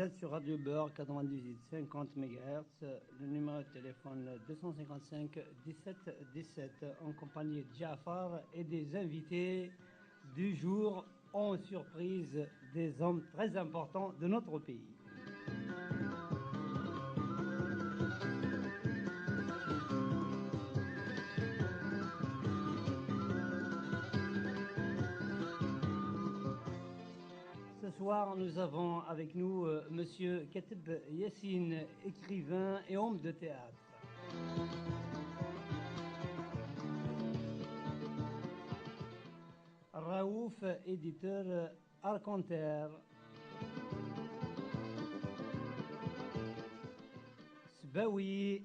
êtes sur Radio Beurre 98 50 MHz, le numéro de téléphone 255 17 17, en compagnie de Jafar et des invités du jour en surprise, des hommes très importants de notre pays. Ce soir, nous avons avec nous Monsieur Kateb Yassine, écrivain et homme de théâtre. Raouf, éditeur Arcanter. Sbaoui,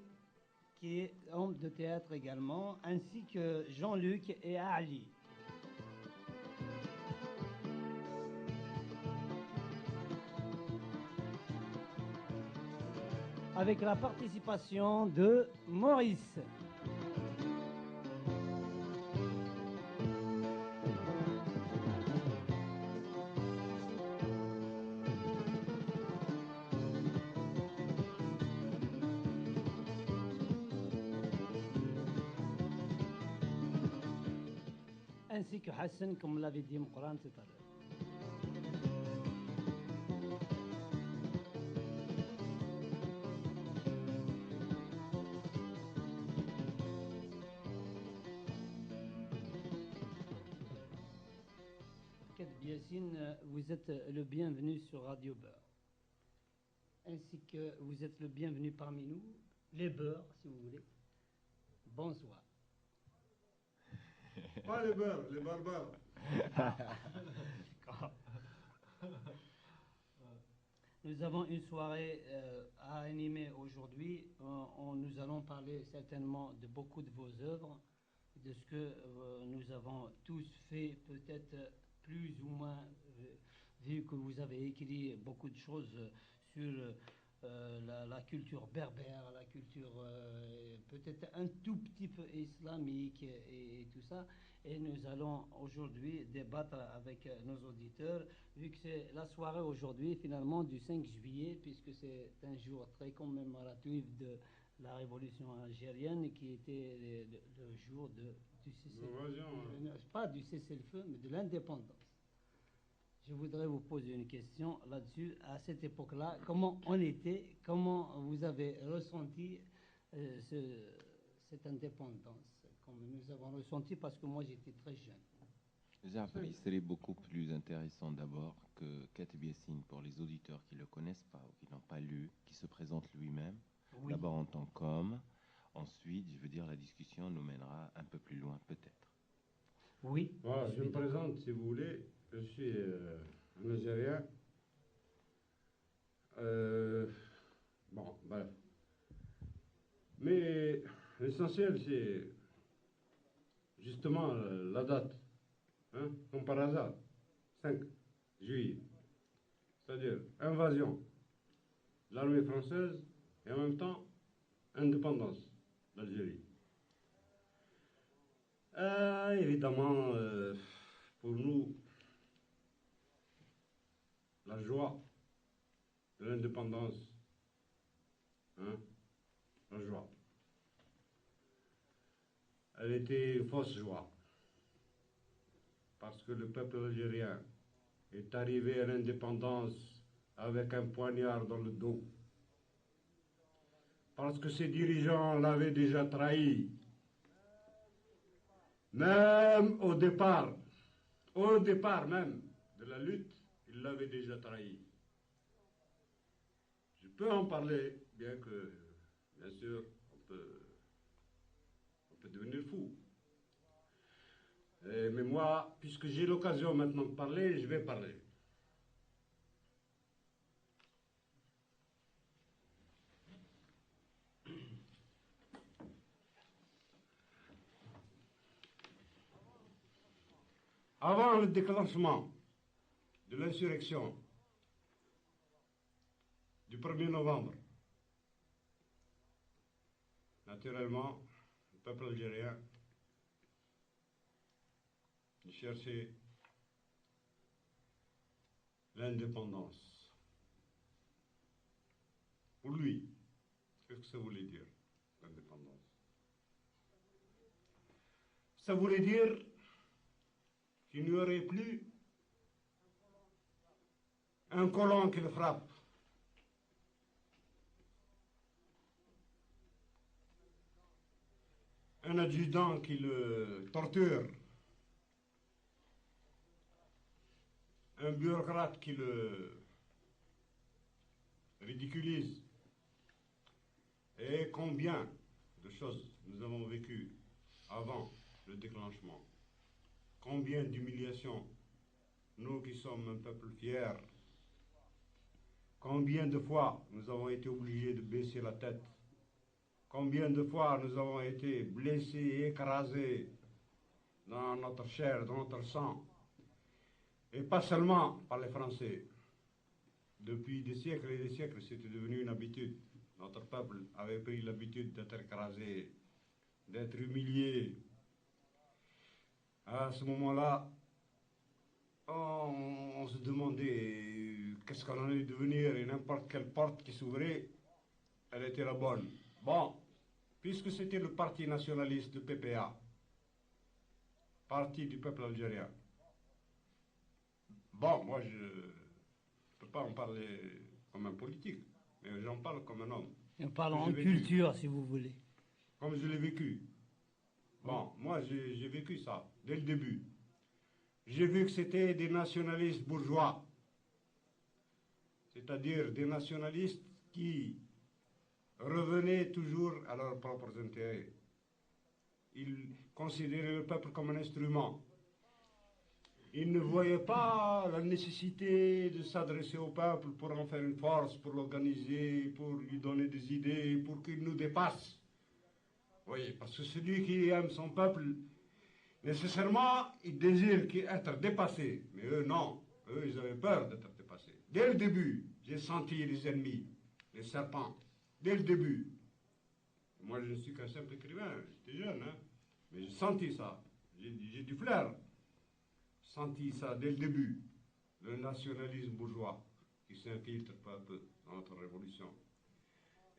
qui est homme de théâtre également, ainsi que Jean-Luc et Ali. Avec la participation de Maurice. Ainsi que Hassan, comme l'avait dit Mourane tout à l'heure. Yassine, vous êtes le bienvenu sur Radio Beurre. Ainsi que vous êtes le bienvenu parmi nous, les Beurs, si vous voulez. Bonsoir. Pas les Beurs, les barbares. Nous avons une soirée à animer aujourd'hui. Nous allons parler certainement de beaucoup de vos œuvres, de ce que nous avons tous fait, peut-être plus ou moins, vu que vous avez écrit beaucoup de choses sur la culture berbère, la culture peut-être un tout petit peu islamique et tout ça. Et nous allons aujourd'hui débattre avec nos auditeurs, vu que c'est la soirée aujourd'hui, finalement, du 5 juillet, puisque c'est un jour très commémoratif de la révolution algérienne, qui était le jour du cessez-le-feu, pas du cessez-le-feu, mais de l'indépendance. Je voudrais vous poser une question là-dessus. À cette époque-là, comment on était, comment vous avez ressenti cette indépendance, comme nous avons ressenti, parce que moi j'étais très jeune. Il serait beaucoup plus intéressant d'abord que Kateb Yassine, pour les auditeurs qui ne le connaissent pas ou qui n'ont pas lu, qui se présente lui-même, oui. D'abord en tant qu'homme. Ensuite, je veux dire, la discussion nous mènera un peu plus loin, peut-être. Oui. Voilà, je me présente, si vous voulez. Je suis un Algérien. Bon, bref. Mais l'essentiel, c'est justement la date. Hein, comme par hasard. 5 juillet. C'est-à-dire invasion de l'armée française et en même temps indépendance d'Algérie. Évidemment, pour nous, la joie de l'indépendance, hein, la joie, elle était une fausse joie, parce que le peuple algérien est arrivé à l'indépendance avec un poignard dans le dos, parce que ses dirigeants l'avaient déjà trahi. Même au départ même de la lutte, il l'avait déjà trahi. Je peux en parler, bien que, bien sûr, on peut devenir fou. Mais moi, puisque j'ai l'occasion maintenant de parler, je vais parler. Avant le déclenchement de l'insurrection du 1er novembre, naturellement, le peuple algérien cherchait l'indépendance. Pour lui, qu'est-ce que ça voulait dire, l'indépendance? Ça voulait dire qu'il n'y aurait plus un colon qui le frappe, un adjudant qui le torture, un bureaucrate qui le ridiculise. Et combien de choses nous avons vécues avant le déclenchement? Combien d'humiliations, nous qui sommes un peuple fier? Combien de fois nous avons été obligés de baisser la tête? Combien de fois nous avons été blessés, écrasés dans notre chair, dans notre sang? Et pas seulement par les Français. Depuis des siècles et des siècles, c'était devenu une habitude. Notre peuple avait pris l'habitude d'être écrasé, d'être humilié. À ce moment-là, on se demandait qu'est-ce qu'on allait devenir, et n'importe quelle porte qui s'ouvrait, elle était la bonne. Bon, puisque c'était le parti nationaliste, le PPA, parti du peuple algérien. Bon, moi je ne peux pas en parler comme un politique, mais j'en parle comme un homme. On parle en culture, si vous voulez. Comme je l'ai vécu. Bon, moi j'ai vécu ça, dès le début. J'ai vu que c'était des nationalistes bourgeois, c'est-à-dire des nationalistes qui revenaient toujours à leurs propres intérêts. Ils considéraient le peuple comme un instrument. Ils ne voyaient pas la nécessité de s'adresser au peuple pour en faire une force, pour l'organiser, pour lui donner des idées, pour qu'il nous dépasse. Oui, parce que celui qui aime son peuple, nécessairement, il désire être dépassé. Mais eux, non. Eux, ils avaient peur d'être dépassés. Dès le début, j'ai senti les ennemis, les serpents. Dès le début. Moi, je ne suis qu'un simple écrivain. J'étais jeune, hein. Mais j'ai senti ça. J'ai du flair. J'ai senti ça dès le début. Le nationalisme bourgeois qui s'infiltre peu à peu dans notre révolution.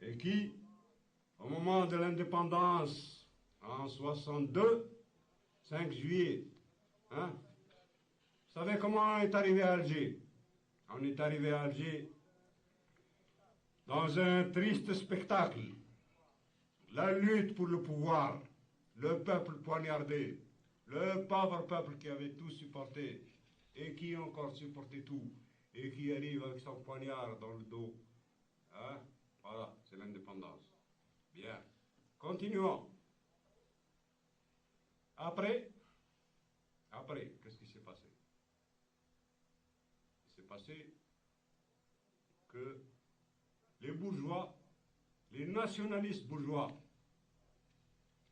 Et qui, au moment de l'indépendance, en 62, 5 juillet, hein, vous savez comment on est arrivé à Alger? On est arrivé à Alger dans un triste spectacle. La lutte pour le pouvoir, le peuple poignardé, le pauvre peuple qui avait tout supporté et qui a encore supporté tout et qui arrive avec son poignard dans le dos. Hein? Voilà, c'est l'indépendance. Bien. Continuons. Après, qu'est-ce qui s'est passé? Il s'est passé que les bourgeois, les nationalistes bourgeois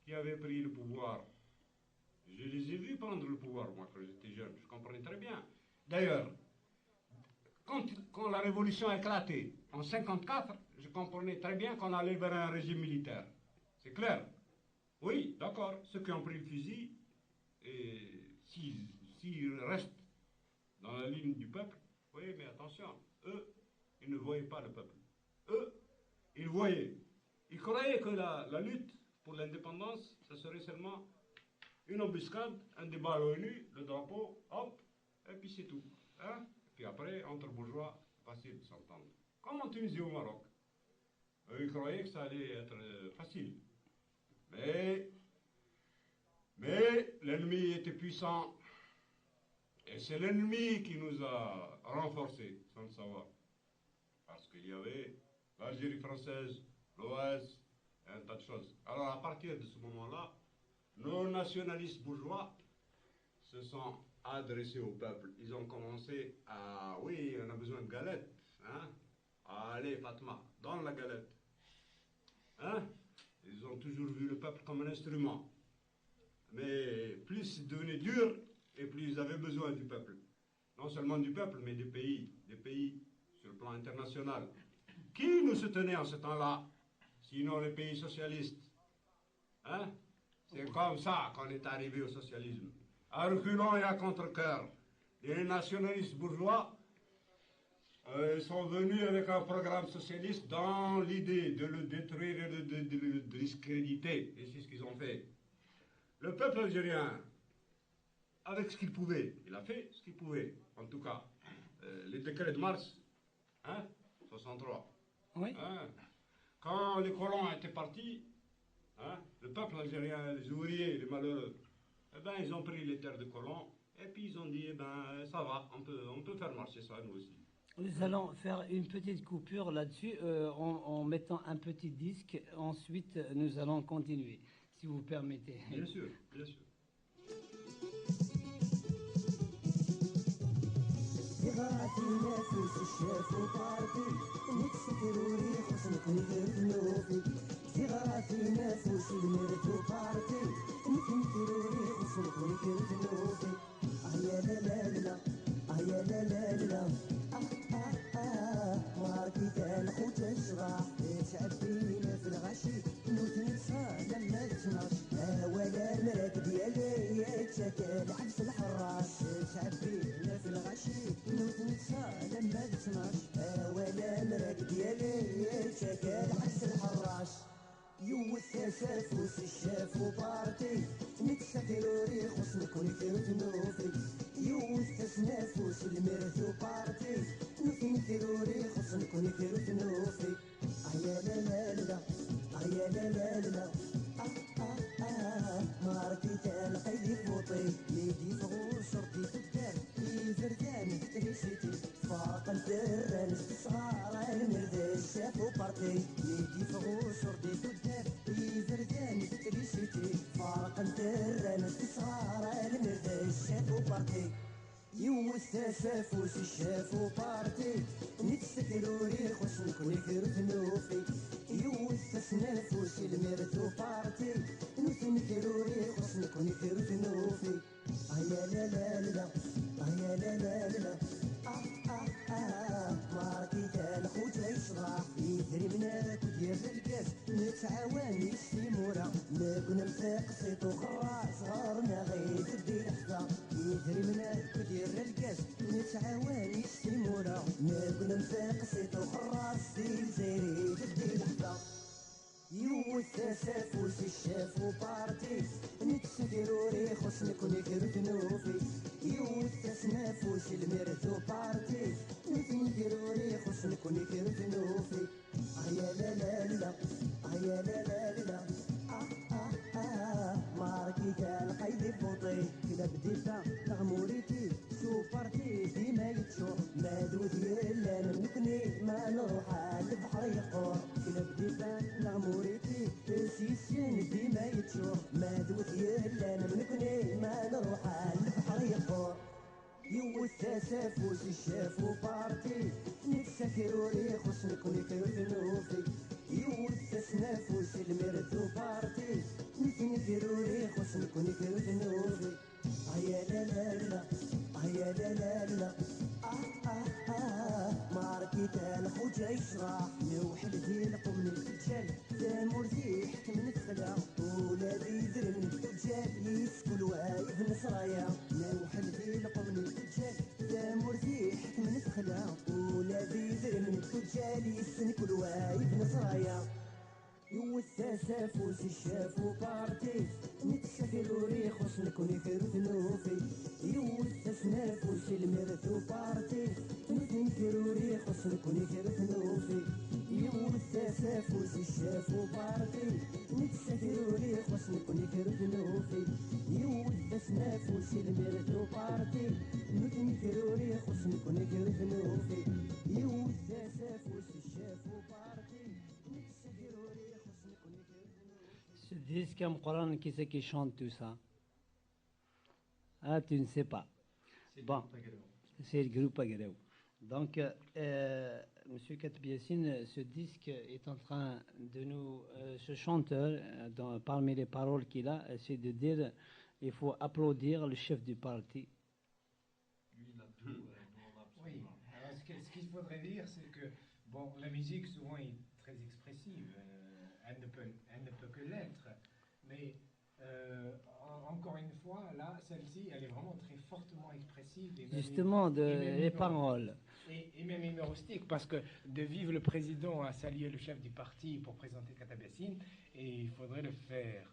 qui avaient pris le pouvoir, je les ai vus prendre le pouvoir, moi, quand j'étais jeune, je comprenais très bien. D'ailleurs, quand la révolution a éclaté en 1954, je comprenais très bien qu'on allait vers un régime militaire. C'est clair? Oui, d'accord. Ceux qui ont pris le fusil, et s'ils restent dans la ligne du peuple, oui, mais attention, eux, ils ne voyaient pas le peuple. Eux, ils voyaient. Ils croyaient que la lutte pour l'indépendance, ça serait seulement une embuscade, un débat à l'ONU, le drapeau, hop, et puis c'est tout. Hein? Puis après, entre bourgeois, facile de s'entendre. Comme en Tunisie au Maroc. Eux, ils croyaient que ça allait être facile. Mais l'ennemi était puissant. Et c'est l'ennemi qui nous a renforcés, sans le savoir. Parce qu'il y avait l'Algérie française, l'OAS, un tas de choses. Alors à partir de ce moment-là, nos nationalistes bourgeois se sont adressés au peuple. Ils ont commencé à, oui, on a besoin de galettes. Hein? Allez, Fatma, donne la galette. Hein? Ils ont toujours vu le peuple comme un instrument. Mais plus il devenait dur, et plus ils avaient besoin du peuple. Non seulement du peuple, mais des pays sur le plan international. Qui nous soutenait en ce temps-là, sinon les pays socialistes? Hein? C'est comme ça qu'on est arrivé au socialisme. À reculons et à contre-cœur. Les nationalistes bourgeois Ils sont venus avec un programme socialiste dans l'idée de le détruire et de le discréditer. Et c'est ce qu'ils ont fait. Le peuple algérien, avec ce qu'il pouvait, il a fait ce qu'il pouvait. En tout cas, les décrets de mars, 63. Oui. Quand les colons étaient partis, le peuple algérien, les ouvriers, les malheureux, ils ont pris les terres de colons et puis ils ont dit, ça va, on peut faire marcher ça nous aussi. Nous allons faire une petite coupure là-dessus en mettant un petit disque. Ensuite, nous allons continuer, si vous permettez. Bien sûr, bien sûr. سافوس الشاف وبارتي نتسكروري خصنك ونكرو تنوفي يوث سنافوس المرث وبارتي نكروري خصنك ونكرو تنوفي يا لا لا لا يا لا لا لا ماركي تلقي لي فوطي يدي فغور شرطي في الدار يفرداني تريسيتي فاق الدران صغار المرد الشاف وبارتي يدي فغور شرطي في الدار يفرداني تريسيتي فاق الدران صغار المرد الشاف وبارتي يوث سافوس الشاف وبارتي نتسكروري خصنك ونكرو تنوفي يوث سنافوس المرث وبارتي نكروري خصنك ونكرو تنوفي يا لا لا لا يا لا لا لا ماركي تالخوت يشرح يدري منك ودير الكاس نتعاون يستيمورا نكون متقسط وخراج صغارنا غير تبدي الحفا يدري منك ودير الكاس نتعاون يستيمورا نكون متقسط وخراج زيري تبدي الحفا يوث سافوس الشاف وبارتي نتسكروري خصنك ونكرو تنوفي يوث سنافوس المرث وبارتي نكروري خصنك ونكرو تنوفي يا لا لا لا يا لا لا لا ماركي تلقي لي فوطي كذا بديتا تغموريتي سوبرتي ديما يتشور ما دوتي الا نمكني ما نروح البحر يقور كذا بديتا تغموريتي سيسين ديما يتشور ما دوتي الا نمكني ما نروح البحر يقور يوث سافوس الشاف وبارتي نتسكروري خصنك ونكرو تنوفي يوث سنافوس المرث وبارتي نكروري خصنك ونكرو تنوفي يا لا لا لا يا لا لا لا ماركي تالخوت يشرح نوحد ديالك من الرجال تامورتي حكم نتخلع ولادي يدري من الرجال يسكن وايف نصرايا نوحد ديالك من الرجال تامورتي حكم نتخلع ولادي يدري من الرجال يسكن كل وايف نصرايا يوث سافوس الشاف وبارتي نتسكروري خصنك ونكرو تنوفي يوث سنافوس المرث وبارتي نكروري خصنك ونكرو تنوفي يوث سافوس الشاف وبارتي نتسكروري خصنك ونكرو تنوفي يوث سنافوس المرث وبارتي نكروري خصنك ونكرو تنوفي يوث سافوس الشاف وبارتي Ce disque Coran, qui c'est qui chante tout ça? Ah, tu ne sais pas. Bon, c'est le groupe Agreo. Donc, Monsieur Katbiassine, ce disque est en train de nous, ce chanteur, parmi les paroles qu'il a, c'est de dire il faut applaudir le chef du parti. Lui, il a tout, nous, on a absolument. Oui, alors ce qu'il faudrait dire, c'est que, bon, la musique, souvent, est très expressive. Elle ne peut que l'être. Mais encore une fois, là, celle-ci, elle est vraiment très fortement expressive. Justement, les paroles. Et même humoristique, parce que de vivre le président à saluer le chef du parti pour présenter Kateb Yassine, et il faudrait le faire.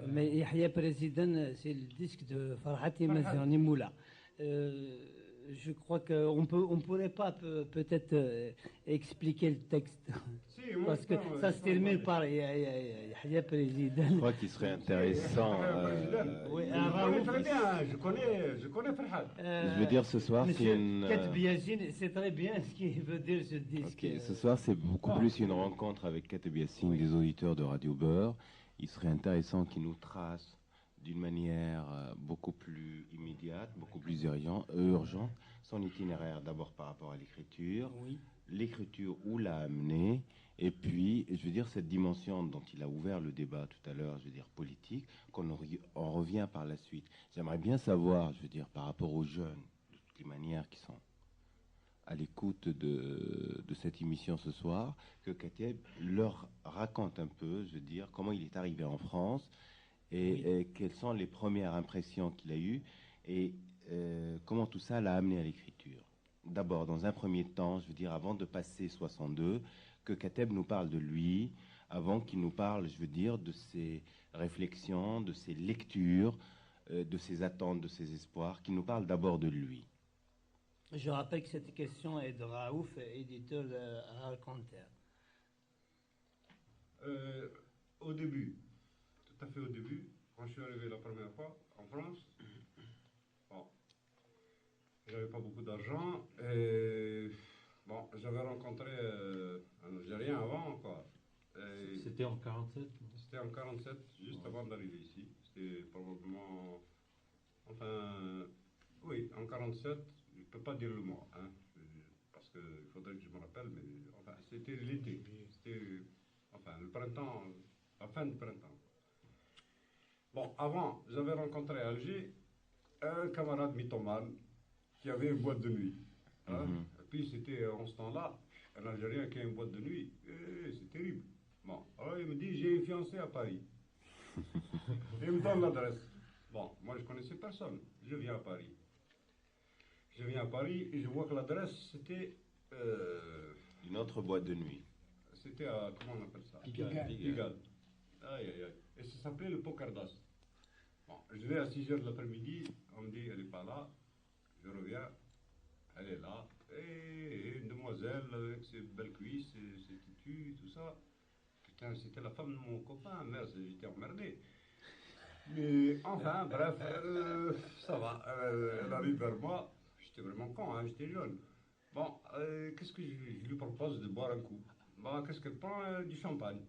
Mais Yahya Président, c'est le disque de Farhati Mazani Moula. Je crois qu'on ne pourrait pas peut-être expliquer le texte. Si, Parce que ça se termine par Yahya Président. Je crois qu'il serait intéressant. Oui, Je connais très bien, je connais Farhat. Je veux dire, ce soir, c'est une. Kateb Yassine, c'est très bien ce qu'il veut dire ce disque. Ok, ce soir, c'est beaucoup plus une rencontre avec Kateb Yassine, des auditeurs de Radio Beurre. Il serait intéressant qu'il nous trace d'une manière beaucoup plus immédiate, beaucoup plus urgente, son itinéraire d'abord par rapport à l'écriture, l'écriture où l'a amené, et puis, je veux dire, cette dimension dont il a ouvert le débat tout à l'heure, je veux dire, politique, on revient par la suite. J'aimerais bien savoir, je veux dire, par rapport aux jeunes, de toutes les manières qui sont à l'écoute de cette émission ce soir, que Kateb leur raconte un peu, je veux dire, comment il est arrivé en France et quelles sont les premières impressions qu'il a eues et comment tout ça l'a amené à l'écriture. D'abord, dans un premier temps, je veux dire, avant de passer 62, que Kateb nous parle de lui, avant qu'il nous parle, je veux dire, de ses réflexions, de ses lectures, de ses attentes, de ses espoirs, qu'il nous parle d'abord de lui. Je rappelle que cette question est de Raouf, éditeur de Raconteur. Au début, tout à fait au début, quand je suis arrivé la première fois en France, bon, j'avais pas beaucoup d'argent et bon, j'avais rencontré un Algérien avant, quoi. C'était en 47? C'était en 47, juste avant d'arriver ici. C'était probablement, enfin, oui, en 47. Je ne peux pas dire le mois, hein, parce qu'il faudrait que je me rappelle, mais enfin, c'était l'été, c'était enfin, le printemps, la fin du printemps. Bon, avant, j'avais rencontré à Alger un camarade mythomane qui avait une boîte de nuit. Hein, et puis c'était en ce temps-là, un Algérien qui a une boîte de nuit, c'est terrible. Bon, alors il me dit, j'ai une fiancée à Paris. Et il me donne l'adresse. Bon, moi je ne connaissais personne, je viens à Paris. Je viens à Paris et je vois que l'adresse, c'était... une autre boîte de nuit. C'était à... Comment on appelle ça? Pigalle. Aïe, aïe, aïe. Et ça s'appelait le Pocardas. Bon, je vais à 6h de l'après-midi, on me dit, elle n'est pas là. Je reviens, elle est là. Et une demoiselle avec ses belles cuisses, ses titus, tout ça. Putain, c'était la femme de mon copain. Merde, j'étais emmerdé. Mais enfin, bref, ça va. Elle arrive vers moi. J'étais vraiment con, hein, j'étais jeune. Bon, qu'est-ce que je lui propose de boire un coup? Bon, qu'est-ce qu'elle prend? Du champagne.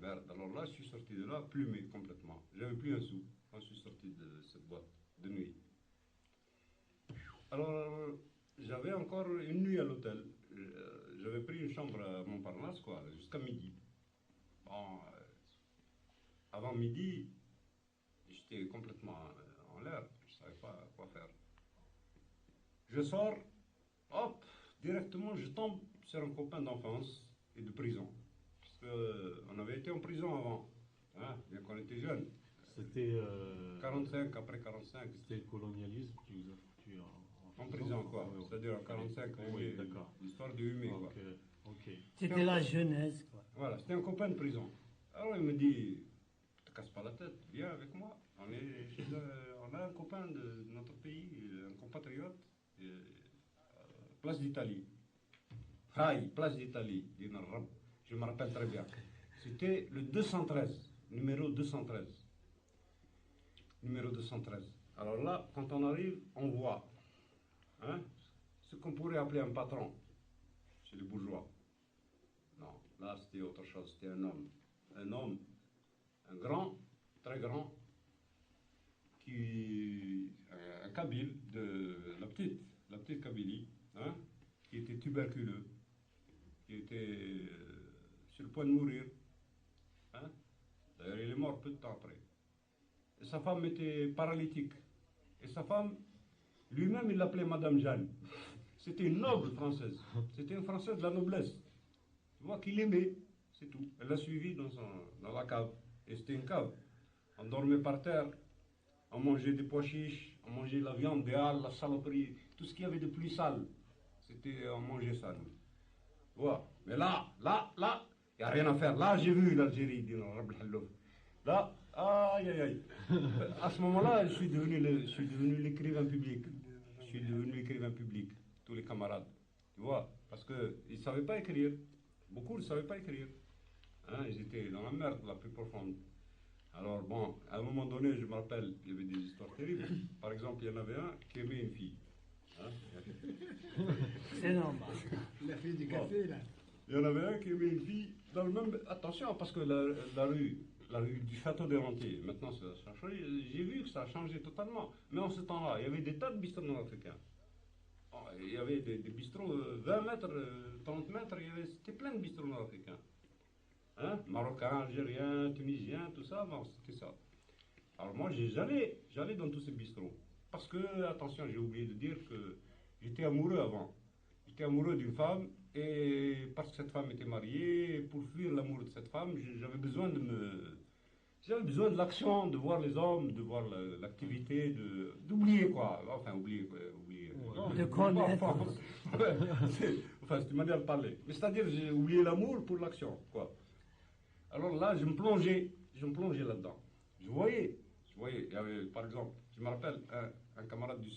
Merde, alors là, je suis sorti de là plumé complètement. J'avais plus un sou quand je suis sorti de cette boîte de nuit. Alors, j'avais encore une nuit à l'hôtel. J'avais pris une chambre à Montparnasse, quoi, jusqu'à midi. Bon, avant midi, j'étais complètement en l'air. Je ne savais pas quoi faire. Je sors, hop, directement, je tombe sur un copain d'enfance et de prison. Parce qu'on avait été en prison avant, hein, bien qu'on était jeunes. C'était... 45, après 45. C'était le colonialisme qui vous a foutu en prison, quoi. Ouais. C'est-à-dire en 45, oui, d'accord. L'histoire du 8 mai, quoi. Ok. C'était la jeunesse, quoi. Voilà, c'était un copain de prison. Alors il me dit, ne te casse pas la tête, viens avec moi. On a un copain de notre pays, un compatriote, place d'Italie. Aïe, place d'Italie, je me rappelle très bien. C'était le 213, numéro 213. Numéro 213. Alors là, quand on arrive, on voit hein, ce qu'on pourrait appeler un patron chez les bourgeois. Non, là c'était autre chose, c'était un homme. Un grand, très grand, un Kabyle de la petite Kabylie, hein, qui était tuberculeux, qui était sur le point de mourir. Hein. D'ailleurs, il est mort peu de temps après. Et sa femme était paralytique. Et sa femme, lui-même, il l'appelait Madame Jeanne. C'était une noble française. C'était une Française de la noblesse. Tu vois qu'il aimait, c'est tout. Elle l'a suivi dans la cave. Et c'était une cave. On dormait par terre. On mangeait des pois chiches. On mangeait la viande, des halles, la saloperie. Tout ce qu'il y avait de plus sale. C'était, on mangeait ça, nous. Voilà. Mais là, il n'y a rien à faire. Là, j'ai vu l'Algérie, dit Rabbi Hallouf. Là, aïe, aïe, aïe. À ce moment-là, je suis devenu l'écrivain public. Je suis devenu l'écrivain public, tous les camarades. Tu vois, parce qu'ils ne savaient pas écrire. Beaucoup ne savaient pas écrire. Hein, ils étaient dans la merde la plus profonde. Alors bon, à un moment donné, je me rappelle, il y avait des histoires terribles. Par exemple, il y en avait un qui aimait une fille. Hein. C'est normal. La fille du café, là. Il y en avait un qui aimait une fille dans le même... Attention, parce que la rue du Château des Rentiers, maintenant ça a changé. J'ai vu que ça a changé totalement. Mais en ce temps-là, il y avait des tas de bistrots nord-africains. Il y avait des bistrots 20 mètres, 30 mètres, c'était plein de bistrots nord-africains. Hein? Marocains, Algériens, Tunisiens, tout ça, bon, c'était ça. Alors moi, j'allais dans tous ces bistrots. Parce que, attention, j'ai oublié de dire que j'étais amoureux avant. J'étais amoureux d'une femme, et parce que cette femme était mariée, pour fuir l'amour de cette femme, j'avais besoin de l'action, de voir les hommes, de voir l'activité, d'oublier quoi. Enfin, oublier quoi. De connaître. Enfin, c'est une manière de parler. Mais c'est-à-dire, j'ai oublié l'amour pour l'action, quoi. Alors là, je me plongeais là-dedans. Je voyais, il y avait, par exemple, je me rappelle un camarade du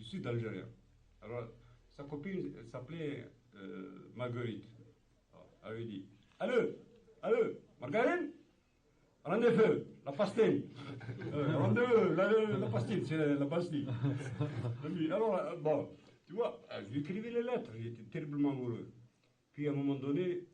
sud algérien. Alors, sa copine, elle s'appelait Marguerite. Alors, elle lui dit, allô, Marguerite, rendez-vous, la pastille. Rendez-vous, la pastille, c'est la Bastille. Alors, bon, tu vois, je lui écrivais les lettres, j'étais terriblement amoureux. Puis à un moment donné,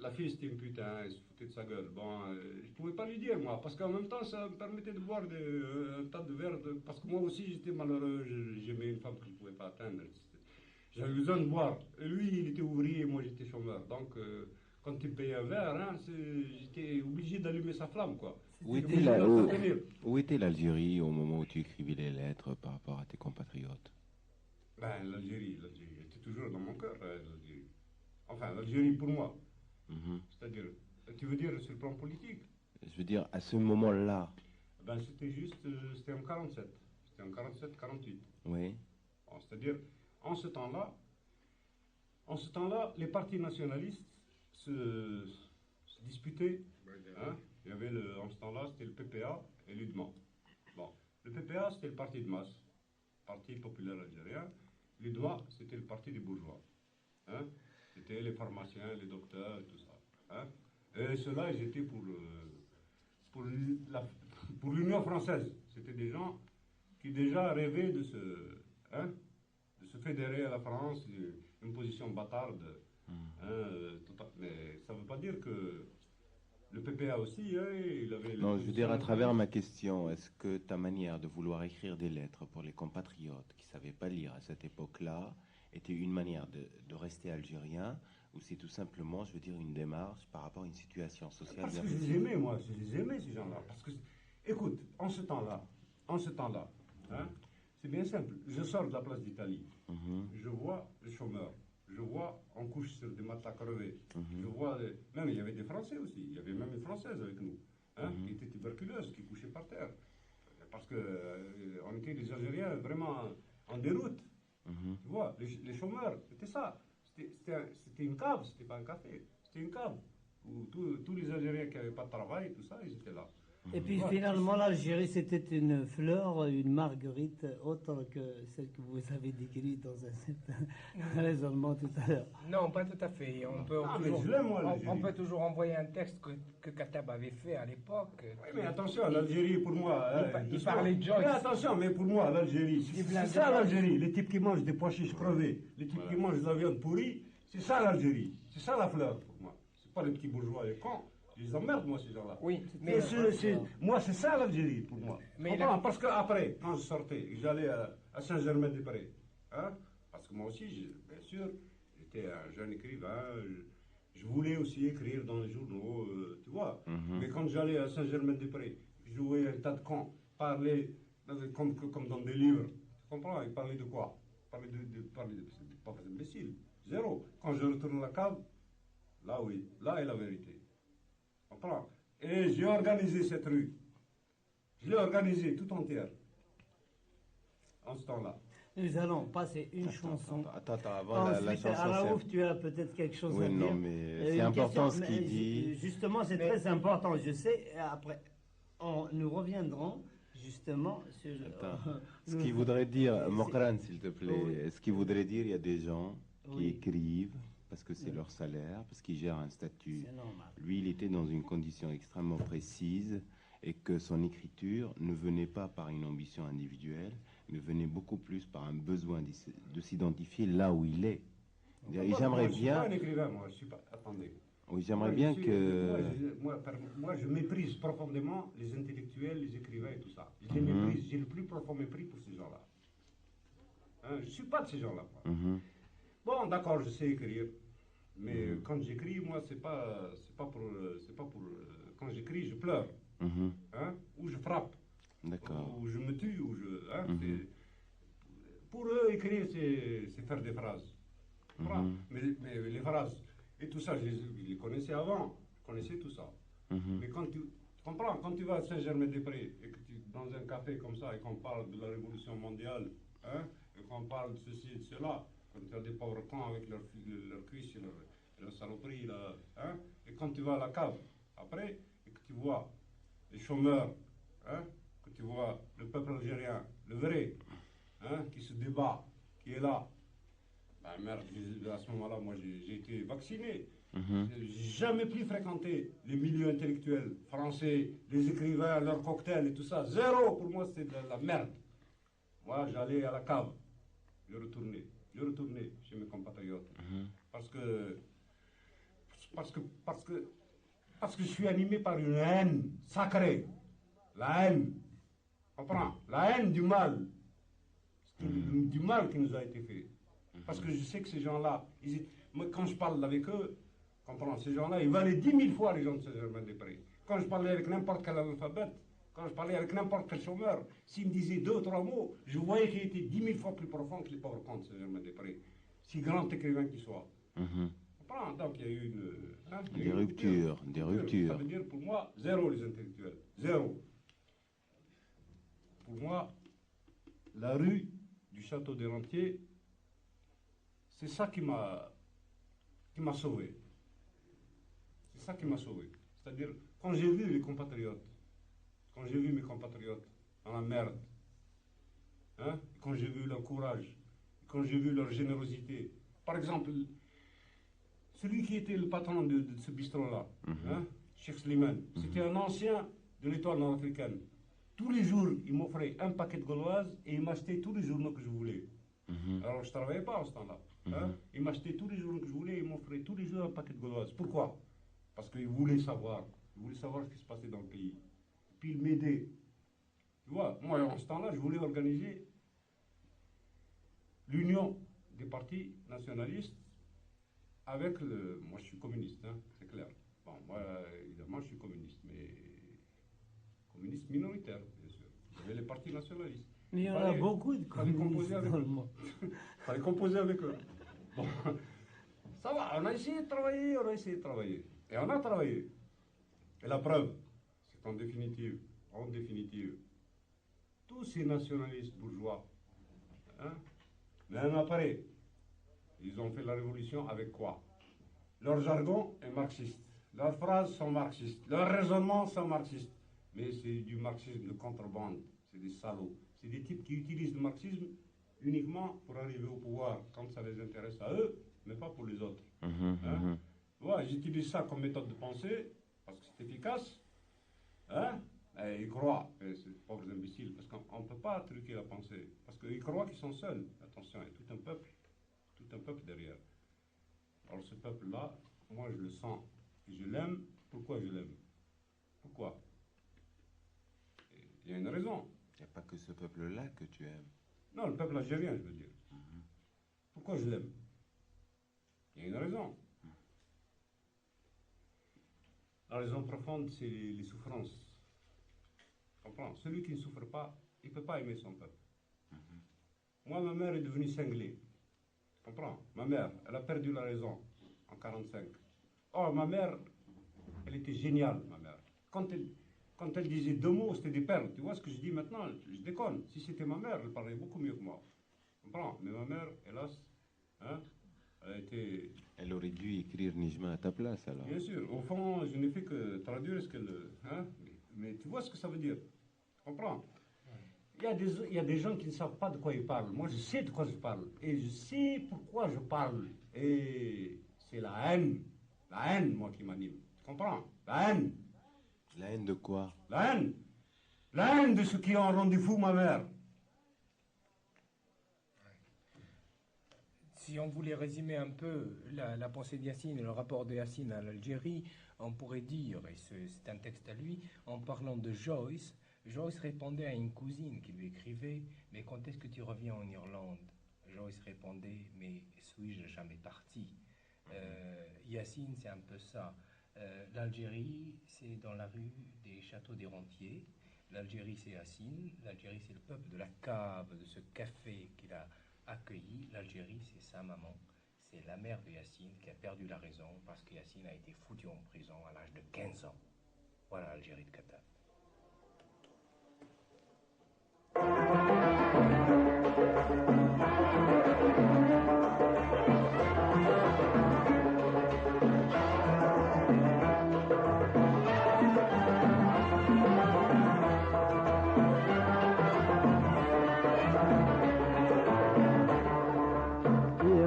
la fille c'était une putain, elle se foutait de sa gueule. Bon, je pouvais pas lui dire moi, parce qu'en même temps ça me permettait de boire un tas de verres, parce que moi aussi j'étais malheureux, j'aimais une femme que je ne pouvais pas atteindre. J'avais besoin de boire. Et lui il était ouvrier, moi j'étais chômeur. Donc quand il me payait un verre, hein, j'étais obligé d'allumer sa flamme quoi. Où était l'Algérie au moment où tu écrivais les lettres par rapport à tes compatriotes? Ben l'Algérie était toujours dans mon cœur, l'Algérie. Enfin l'Algérie pour moi. C'est-à-dire, tu veux dire sur le plan politique? Je veux dire, à ce moment-là. Ben, c'était en 47. C'était en 47-48. Oui. Bon, c'est-à-dire, en ce temps-là, les partis nationalistes se disputaient. Hein? Il y avait en ce temps-là, c'était le PPA et l'UDMA. Bon, le PPA, c'était le parti de masse, Parti populaire algérien. L'UDMA, c'était le parti des bourgeois. Hein? C'était les pharmaciens, les docteurs, tout ça. Hein? Et ceux-là, ils étaient pour l'Union française. C'était des gens qui déjà rêvaient de se fédérer à la France, une position bâtarde. Mais ça ne veut pas dire que le PPA aussi, hein, il avait... Non, je veux dire, à travers ma question, est-ce que ta manière de vouloir écrire des lettres pour les compatriotes qui ne savaient pas lire à cette époque-là était une manière de rester algérien, ou c'est tout simplement, je veux dire, une démarche par rapport à une situation sociale? Parce que je les aimais, moi, je les aimais, ces gens-là. Parce que, écoute, en ce temps-là, hein, c'est bien simple. Je sors de la place d'Italie, je vois les chômeurs, je vois on couche sur des matelas crevés, je vois, même il y avait des Français aussi, il y avait même une Française avec nous, hein, qui était tuberculeuse, qui couchait par terre. Parce que on était des Algériens vraiment en déroute. Tu vois, les chômeurs, c'était ça. C'était une cave, c'était pas un café. C'était une cave où tous les Algériens qui n'avaient pas de travail, tout ça, ils étaient là. Et puis finalement, l'Algérie, c'était une fleur, une marguerite, autre que celle que vous avez décrite dans un certain raisonnement tout à l'heure. Non, pas tout à fait. On peut toujours envoyer un texte que Katab avait fait à l'époque. Oui, mais attention, l'Algérie, pour moi... il parlait de Joyce. Mais attention, mais pour moi, l'Algérie, c'est ça l'Algérie. Les types qui mangent des pois chiches crevés, les types qui mangent de la viande pourrie, c'est ça l'Algérie. C'est ça la fleur, pour moi. C'est pas les petits bourgeois, les cons. Je les emmerde, moi, ces gens-là. Oui, mais... Moi, c'est ça l'Algérie, pour moi. Parce qu'après, quand je sortais, j'allais à Saint-Germain-des-Prés. Hein, parce que moi aussi, bien sûr, j'étais un jeune écrivain. Je voulais aussi écrire dans les journaux, tu vois. Mais quand j'allais à Saint-Germain-des-Prés, je voyais un tas de cons parler comme dans des livres. Tu comprends? Ils parlaient de quoi? Ils parlaient de pas des imbéciles. Zéro. Quand je retourne à la cave, là, oui, là est la vérité. Et j'ai organisé cette rue. Je l'ai organisée tout entière. En ce temps-là. Nous allons passer une chanson. Attends, avant la Ensuite, chanson. Raouf, tu as peut-être quelque chose Oui, à dire. non, mais c'est Une important question, ce qu'il mais dit. Justement, c'est très important, je sais. Et après, nous reviendrons justement sur... Attends. Ce qu'il voudrait dire, Mokran, s'il te plaît, Oui. ce qu'il voudrait dire, il y a des gens qui Oui. écrivent parce que c'est leur salaire, parce qu'ils gèrent un statut. C'est normal. Lui, il était dans une condition extrêmement précise et que son écriture ne venait pas par une ambition individuelle, mais venait beaucoup plus par un besoin de s'identifier là où il est. Et j'aimerais Je suis pas bien... un écrivain, moi. Je suis pas... Attendez. Oui, j'aimerais Moi, bien je suis- que... moi, je méprise profondément les intellectuels, les écrivains et tout ça. Je les Mhm. méprise. J'ai le plus profond mépris pour ces gens-là. Hein, je ne suis pas de ces gens-là. Moi. Mhm. Bon, d'accord, je sais écrire. Mais Mhm. quand j'écris, moi, c'est pas pour... quand j'écris, je pleure. Mhm. Hein, ou je frappe. D'accord. Ou je me tue. Ou je, hein, Mhm. pour eux, écrire, c'est faire des phrases. Comprends? Mhm. Mais les phrases et tout ça, je les connaissais avant. Je connaissais tout ça. Mhm. Mais quand tu comprends, quand tu vas à Saint-Germain-des-Prés et que tu dans un café comme ça et qu'on parle de la Révolution mondiale, hein, et qu'on parle de ceci et de cela, quand tu as des pauvres cons avec leur cuisse et leur saloperie, là, hein, et quand tu vas à la cave, après, et que tu vois les chômeurs, hein, que tu vois le peuple algérien, le vrai, hein, qui se débat, qui est là. Ben merde, à ce moment-là, moi j'ai été vacciné. Mhm. J'ai jamais plus fréquenté les milieux intellectuels français, les écrivains, leurs cocktails et tout ça. Zéro, pour moi, c'était de la merde. Moi, j'allais à la cave. Je retournais chez mes compatriotes. Mhm. Parce que je suis animé par une haine sacrée. La haine. Comprends? La haine du mal. Du mal qui nous a été fait. Parce que je sais que ces gens-là, moi, quand je parle avec eux, comprends, ces gens-là, ils valaient 10 000 fois les gens de Saint-Germain-des-Prés. Quand je parlais avec n'importe quel analphabète, quand je parlais avec n'importe quel chômeur, s'il me disait 2 ou 3 mots, je voyais qu'il était 10 000 fois plus profond que les pauvres cons de Saint-Germain-des-Prés. Si grand écrivain qu'il soit. Mhm. Comprends? Donc il y a eu une... hein, il y a Des eu une ruptures, des Ça ruptures. veut dire pour moi, zéro les intellectuels. Zéro. Pour moi, la rue du Château des Rentiers, c'est ça qui m'a sauvé. C'est ça qui m'a sauvé. C'est-à-dire, quand j'ai vu les compatriotes, quand j'ai vu mes compatriotes dans la merde, hein, quand j'ai vu leur courage, quand j'ai vu leur générosité. Par exemple, celui qui était le patron de ce bistrot-là, hein, Cheikh Slimane, c'était un ancien de l'étoile nord-africaine. Tous les jours, il m'offrait un paquet de gauloises et il m'achetait tous les journaux que je voulais. Mhm. Alors, je ne travaillais pas en ce temps-là. Hein. Il m'achetait tous les journaux que je voulais et il m'offrait tous les jours un paquet de gauloises. Pourquoi? Parce qu'il voulait savoir. Il voulait savoir ce qui se passait dans le pays. Puis il m'aidait. Tu vois, moi, en ce temps-là, je voulais organiser l'union des partis nationalistes avec le... Moi, je suis communiste, hein, c'est clair. Bon, moi, évidemment, je suis communiste, mais communiste minoritaire, bien sûr. Il y avait les partis nationalistes. Mais il y en a beaucoup de communistes dans le monde. Il fallait composer avec eux. Bon, ça va, on a essayé de travailler, Et on a travaillé. Et la preuve, c'est qu'en définitive, tous ces nationalistes bourgeois, hein, même après, ils ont fait la révolution avec quoi? Leur jargon est marxiste. Leurs phrases sont marxistes. Leurs raisonnements sont marxistes. Mais c'est du marxisme de contrebande. C'est des salauds. C'est des types qui utilisent le marxisme uniquement pour arriver au pouvoir quand ça les intéresse à eux, mais pas pour les autres. Mhm. Hein? Mhm. Ouais, j'utilise ça comme méthode de pensée parce que c'est efficace. Hein? Et ils croient, ces pauvres imbéciles, parce qu'on ne peut pas truquer la pensée. Parce qu'ils croient qu'ils sont seuls. Attention, il y a tout un peuple derrière. Alors ce peuple-là, moi je le sens et je l'aime. Pourquoi je l'aime? Pourquoi? Il y a une raison. Il n'y a pas que ce peuple-là que tu aimes. Non, le peuple algérien, je veux dire. Pourquoi je l'aime? Il y a une raison. La raison profonde, c'est les souffrances. Tu comprends? Celui qui ne souffre pas, il ne peut pas aimer son peuple. Moi, ma mère est devenue cinglée. Tu comprends? Ma mère, elle a perdu la raison en 1945. Oh, ma mère, elle était géniale, ma mère. Quand elle disait 2 mots, c'était des perles. Tu vois ce que je dis maintenant? Je déconne. Si c'était ma mère, elle parlait beaucoup mieux que moi. Comprends? Mais ma mère, hélas, hein, elle a été... Elle aurait dû écrire Nijma à ta place, alors. Bien sûr, au fond, je n'ai fait que traduire ce qu'elle... Hein, mais tu vois ce que ça veut dire. Tu comprends? Il y a des gens qui ne savent pas de quoi ils parlent. Moi, je sais de quoi je parle. Et je sais pourquoi je parle. Et c'est la haine. La haine, moi, qui m'anime. Tu comprends? La haine. La haine de quoi? La haine. La haine de ceux qui ont rendu fou ma mère. Si on voulait résumer un peu la pensée d'Yacine et le rapport de Yacine à l'Algérie, on pourrait dire, et c'est un texte à lui, en parlant de Joyce, Joyce répondait à une cousine qui lui écrivait « Mais quand est-ce que tu reviens en Irlande ?» Joyce répondait « Mais suis-je jamais parti ?» Yacine, c'est un peu ça. L'Algérie, c'est dans la rue des Châteaux des Rentiers. L'Algérie, c'est Yacine. L'Algérie, c'est le peuple de la cave, de ce café qu'il a accueilli. L'Algérie, c'est sa maman. C'est la mère de Yacine qui a perdu la raison parce que Yacine a été foutu en prison à l'âge de 15 ans. Voilà l'Algérie de Kata.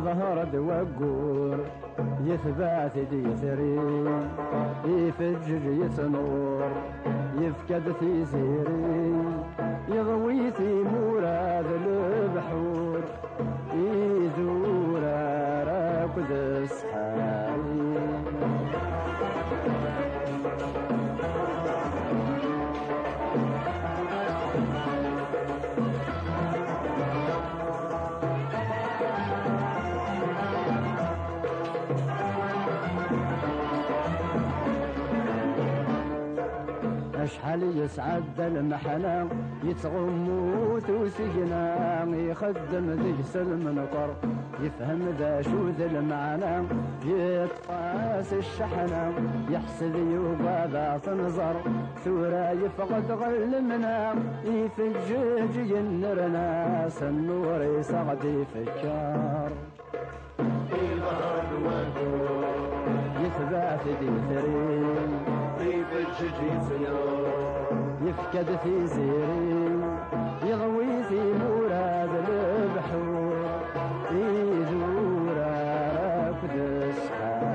ظهر دوقور يثبات يثري يفجج يسنور يفكد في زيري يضوي في مراد البحور يزور راكد الصحاري أشحال يسعد المحنة يتغموت وسجنا يخدم ذي المنقر يفهم ذا شو ذا المعنى يطفاس الشحنة يحسد يوبا ذا تنظر ثورة يفقد غلمنا يفجج ينرنا سنور يسعد يفكر يثبات ديثرين يفكد في زيرين يغوي في مراد البحور يزور راكد الصحاري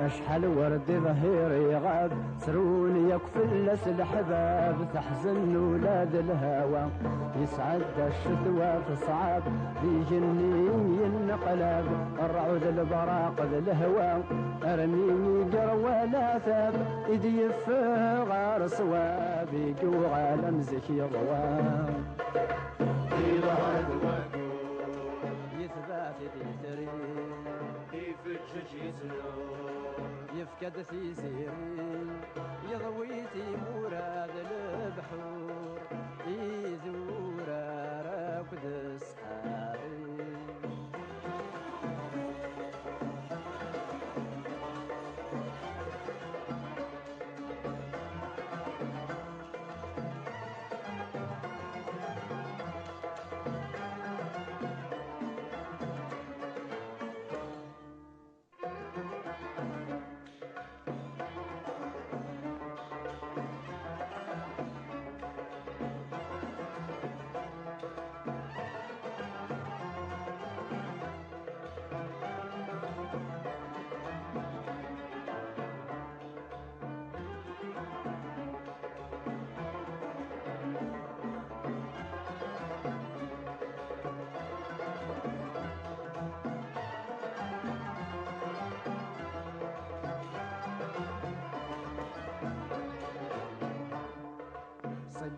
أشحال ورد ظهيري غاب سرون يكفل الأحباب تحزن ولاد الهوى يسعد الشتوى في صعاب بيجني ينقلب الرعود البراق ذا الهوى أرميني قروى لا ثاب إيدي يفغار صواب يجو عالم زكي ضواب يثبات يدري يفكد في زيرين يضوي في مراد البحور يزور راكد الصحاري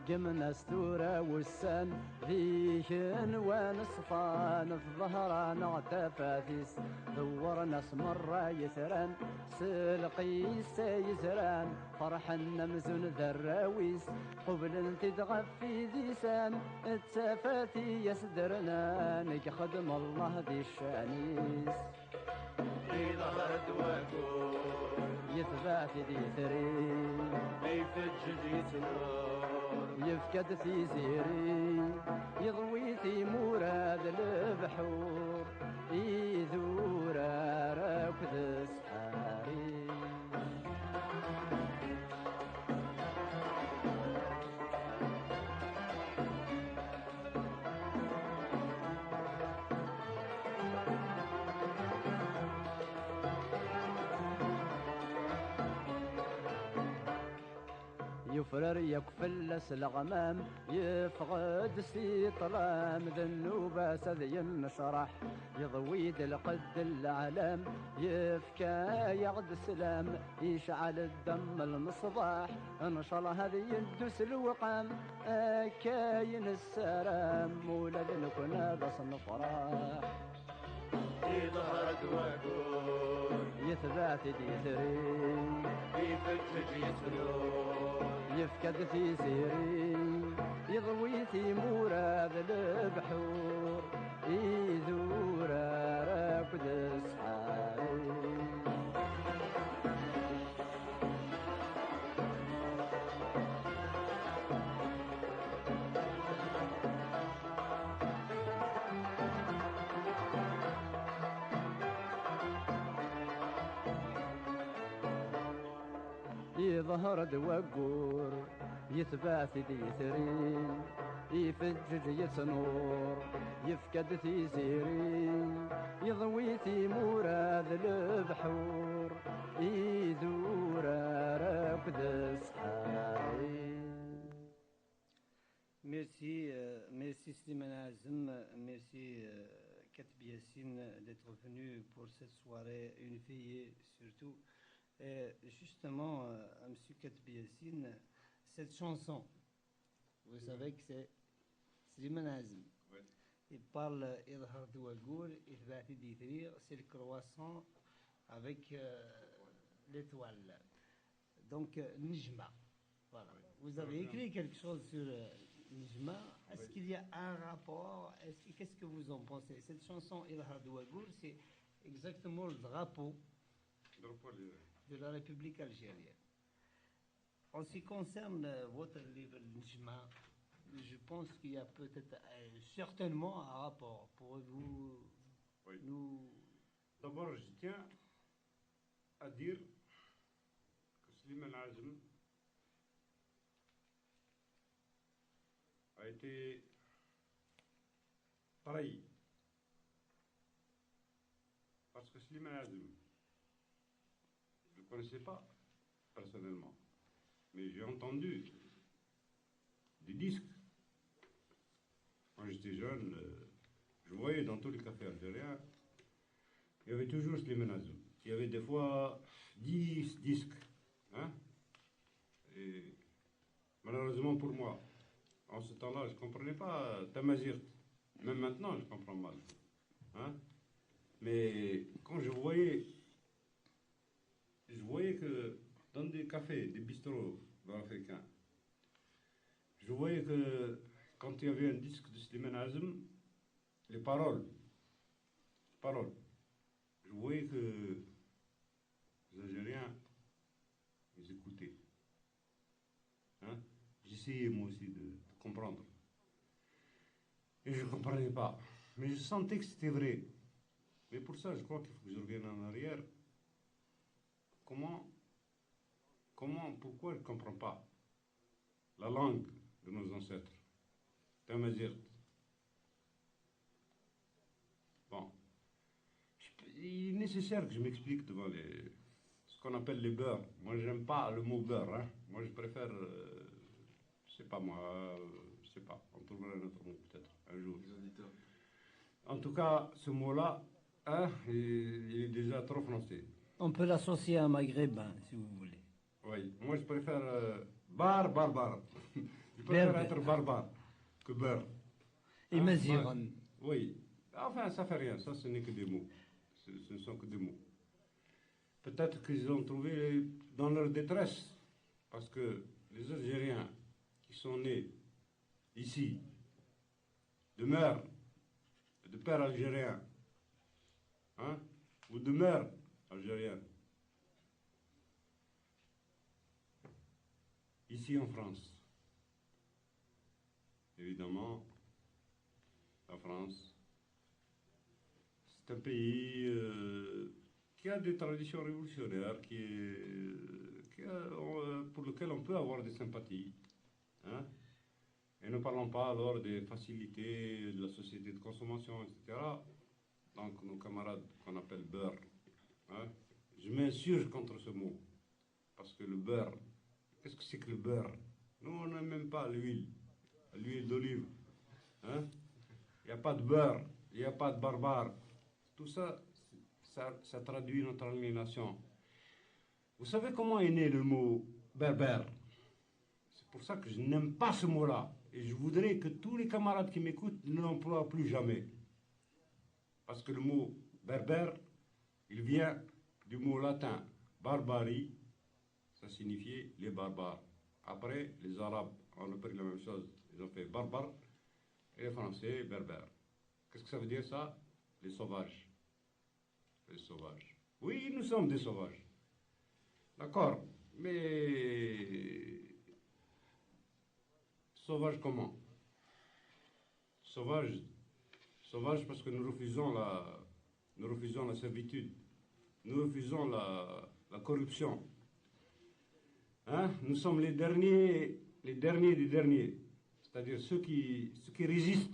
رقمنا ستورة والسن ذيك نوان صفان في ظهرنا اعتفاثيس دورنا سمرة يثران سلقيس يزران فرحنا مزون ذراويس قبل انت تغفي ذيسان التفاتي يسدرنا نك خدم الله ذي الشانيس في ظهر دواكور يثبات ذي ثري يفجد يتنور يفكد في زيري يضوي في مراد البحور يذور راكد سحاري يفرر يكفلس الغمام يفقد سي طلام ذنوبة سذي النشرح يضويد القد العلام يفكى يغد سلام يشعل الدم المصباح انشل هذه يدس الوقام كاين السلام ولد نكون بس نفرح يظهر دواقور يثبات ديثري يفتج يسنور يفكد في سيري يضوي في مراد البحور يذور راكد سحاري يظهر دوقور يثبات ديثري يفجج يتنور يفكد في زيري يضوي في مراد البحور يذور راكد سحاري. Merci Slimane Azem, merci Katb Yassine d'être venu pour cette soirée unifiée surtout. Et justement, M. Katb Yassine, cette chanson, vous savez que c'est Slimane Azem. Oui. Il parle Idhar Douagour, Ithbati Dithrir, c'est le croissant avec l'étoile. Donc, Nijma. Voilà. Vous avez écrit quelque chose sur Nijma. Est-ce qu'il y a un rapport? Qu'est-ce que vous en pensez? Cette chanson Idhar Douagour, c'est exactement le drapeau de la République algérienne. En ce qui concerne votre livre Nijma, je pense qu'il y a peut-être certainement un rapport. Pourrez-vous nous... D'abord, je tiens à dire que Slimane Azem a été trahi. Parce que Slimane Azem, je ne le connaissais pas personnellement, mais j'ai entendu des disques. Quand j'étais jeune, je voyais dans tous les cafés algériens, il y avait toujours Slimane Azem. Il y avait des fois 10 disques. Hein? Et malheureusement pour moi, en ce temps-là, je ne comprenais pas Tamazirt. Même maintenant, je comprends mal. Hein? Mais quand je voyais que dans des cafés, des bistrots africains, je voyais que quand il y avait un disque de Slimane Azem, les paroles, je voyais que les Algériens, ils écoutaient. Hein? J'essayais moi aussi de comprendre. Et je ne comprenais pas. Mais je sentais que c'était vrai. Mais pour ça, je crois qu'il faut que je revienne en arrière. Pourquoi je ne comprends pas la langue de nos ancêtres? Tamazirt. Bon. Il est nécessaire que je m'explique devant ce qu'on appelle les beurs. Moi, je n'aime pas le mot beurre. Hein. Moi, je préfère, je sais pas, on trouvera un autre mot peut-être un jour. Les auditeurs. En tout cas, ce mot-là, hein, il est déjà trop français. On peut l'associer à maghrébin, si vous voulez. Oui, moi je préfère bar. Je préfère Berbère. être barbare que beurre. Et Hein, Maziran. Oui. Enfin, ça fait rien. Ça, ce n'est que des mots. Ce ne sont que des mots. Peut-être qu'ils ont trouvé dans leur détresse. Parce que les Algériens qui sont nés ici, de mère, de père algérien, hein, ou de mère algérienne, ici en France. Évidemment, la France, c'est un pays qui a des traditions révolutionnaires, pour lequel on peut avoir des sympathies. Hein. Et ne parlons pas alors des facilités de la société de consommation, etc. Donc nos camarades qu'on appelle beurre. Hein. Je m'insurge contre ce mot. Parce que le beurre, qu'est-ce que c'est que le beurre? Nous, on n'a même pas l'huile d'olive. Hein. Il n'y a pas de beurre, il n'y a pas de barbare. Tout ça, ça traduit notre aliénation. Vous savez comment est né le mot berbère? C'est pour ça que je n'aime pas ce mot-là. Et je voudrais que tous les camarades qui m'écoutent ne l'emploient plus jamais. Parce que le mot berbère, il vient du mot latin barbarie, ça signifiait les barbares. Après, les Arabes ont repris la même chose, ils ont fait barbare, et les Français, berbères. Qu'est-ce que ça veut dire ça? Les sauvages. Les sauvages. Oui, nous sommes des sauvages. D'accord, mais sauvage comment? Sauvage parce que nous refusons la servitude, nous refusons la corruption. Hein? Nous sommes les derniers des derniers, c'est-à-dire ceux qui résistent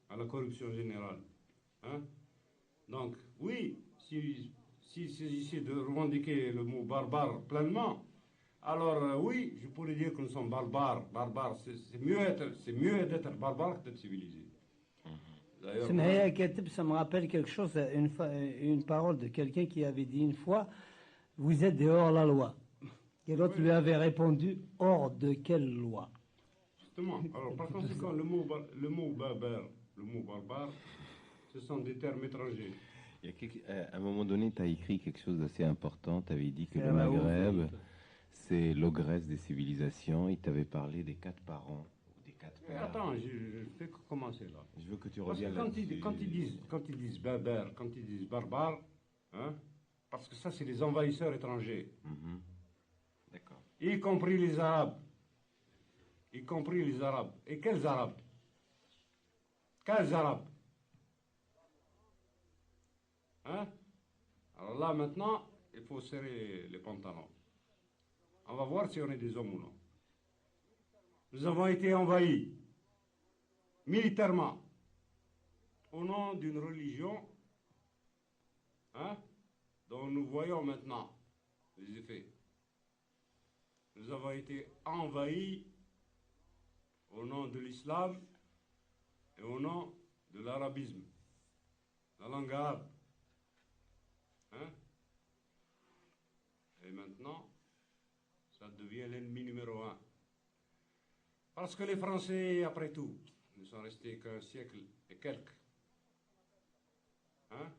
à la corruption générale. Hein? Donc, oui, s'il s'agissait de revendiquer le mot barbare pleinement, alors oui, je pourrais dire que nous sommes barbares. Barbares, c'est mieux d'être barbare que d'être civilisé. D'ailleurs, Semaya Katib, ça me rappelle quelque chose, une parole de quelqu'un qui avait dit une fois, vous êtes dehors la loi. Et l'autre lui avait répondu, hors de quelle loi? justement, alors par conséquent, le mot barbare, ce sont des termes étrangers. À un moment donné, tu as écrit quelque chose d'assez important. Tu avais dit que C'est le la Maghreb, c'est l'ogresse des civilisations. Il t'avait parlé des 4 parents, ou des 4 Mais pères. attends, je fais que commencer là. Je veux que tu Parce que reviennes quand ils disent berbère, quand ils disent barbare, hein, parce que ça c'est les envahisseurs étrangers, D'accord. y compris les Arabes. Y compris les Arabes. Et quels Arabes? Quels Arabes? Hein? Alors là maintenant, il faut serrer les pantalons. On va voir si on est des hommes ou non. Nous avons été envahis militairement au nom d'une religion, hein, dont nous voyons maintenant les effets. Nous avons été envahis au nom de l'islam et au nom de l'arabisme, la langue arabe. Hein? Et maintenant, ça devient l'ennemi numéro 1. Parce que les Français, après tout, ne sont restés qu'un siècle et quelques. Hein?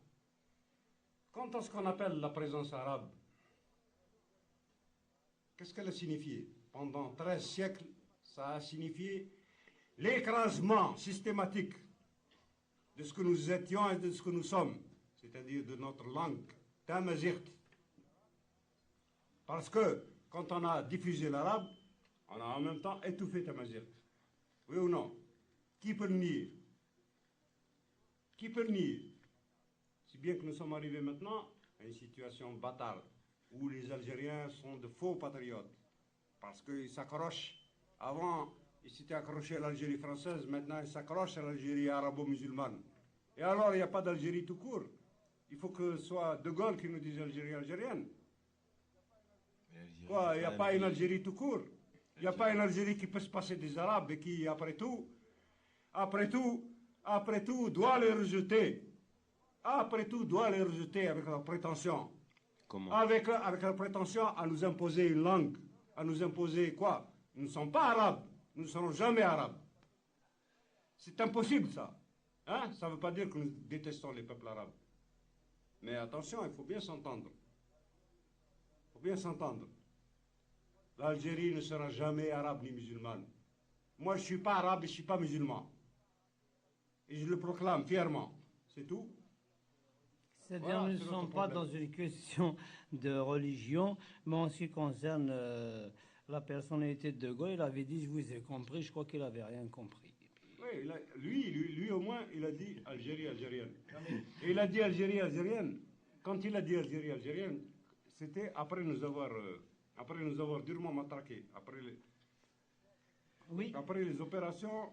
Quant à ce qu'on appelle la présence arabe, qu'est-ce qu'elle a signifié? Pendant 13 siècles, ça a signifié l'écrasement systématique de ce que nous étions et de ce que nous sommes, c'est-à-dire de notre langue, tamazight. Parce que quand on a diffusé l'arabe, on a en même temps étouffé tamazight. Oui ou non? Qui peut le nier? Qui peut le nier? Si bien que nous sommes arrivés maintenant à une situation bâtarde, où les Algériens sont de faux patriotes, parce qu'ils s'accrochent. Avant, ils s'étaient accrochés à l'Algérie française, maintenant ils s'accrochent à l'Algérie arabo-musulmane. Et alors, il n'y a pas d'Algérie tout court. Il faut que ce soit De Gaulle qui nous dise Algérie algérienne. Quoi, il n'y a pas une Algérie tout court. Il n'y a pas une Algérie qui peut se passer des Arabes et qui, après tout, doit les rejeter. Après tout, doit les rejeter avec la prétention. Comment? Avec la prétention à nous imposer une langue, à nous imposer quoi? Nous ne sommes pas arabes. Nous ne serons jamais arabes. C'est impossible, ça. Hein? Ça ne veut pas dire que nous détestons les peuples arabes. Mais attention, il faut bien s'entendre. Il faut bien s'entendre. L'Algérie ne sera jamais arabe ni musulmane. Moi, je ne suis pas arabe et je ne suis pas musulman. Et je le proclame fièrement. C'est tout. C'est-à-dire, Voilà, nous ne c'est sommes notre pas problème. dans une question de religion, mais en ce qui concerne la personnalité de Gaulle, il avait dit, je vous ai compris, je crois qu'il n'avait rien compris. Oui, lui au moins, il a dit Algérie algérienne. Et il a dit Algérie algérienne. Quand il a dit Algérie algérienne, c'était après nous avoir durement matraqués. Oui, Après les opérations.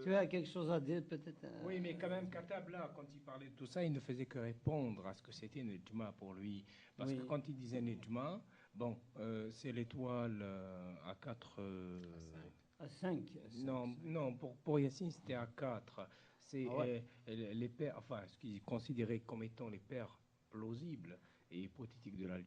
tu as quelque chose à dire peut-être Oui, mais quand même, Katab, là, quand il parlait de tout ça, il ne faisait que répondre à ce que c'était Nejma pour lui. Parce Oui. que quand il disait Nejma, bon, c'est l'étoile à 4... à 5. Non, pour Yassine, c'était à 4. C'est Ah ouais. les pères, enfin, ce qu'ils considéraient comme étant les pères plausibles et hypothétiques de la